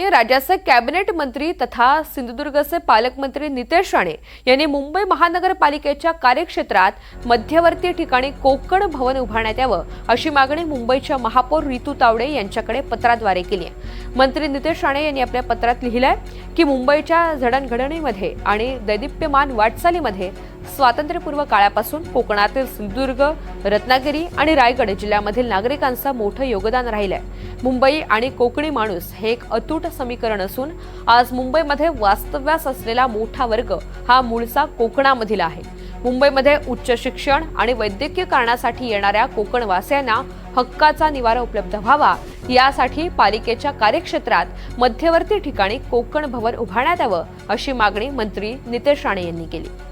राज्याचे कॅबिनेट मंत्री तथा सिंधुदुर्गचे पालकमंत्री नितेश राणे यांनी मुंबई महानगरपालिकेच्या कार्यक्षेत्रात मध्यवर्ती ठिकाणी कोकण भवन उभारण्यात यावं अशी मागणी मुंबईच्या महापौर रितू तावडे यांच्याकडे पत्राद्वारे केली आहे। मंत्री नितेश राणे यांनी आपल्या पत्रात लिहिलंय की मुंबईच्या जडणघडणीमध्ये आणि दैदिप्यमान वाटचालीमध्ये स्वातंत्र्यपूर्व काळापासून कोकणातील सिंधुदुर्ग, रत्नागिरी आणि रायगड जिल्ह्यामधील नागरिकांचं मोठं योगदान राहिलंय। मुंबई आणि कोकणी माणूस हे एक अतूट समीकरण असून आज मुंबईमध्ये वास्तव्यास असलेला मोठा वर्ग हा मूळचा कोकणामधील आहे। मुंबईमध्ये उच्च शिक्षण आणि वैद्यकीय कारणासाठी येणाऱ्या कोकणवासियांना हक्काचा निवारा उपलब्ध व्हावा यासाठी पालिकेच्या कार्यक्षेत्रात मध्यवर्ती ठिकाणी कोकण भवन उभारण्यात यावं अशी मागणी मंत्री नितेश राणे यांनी केली।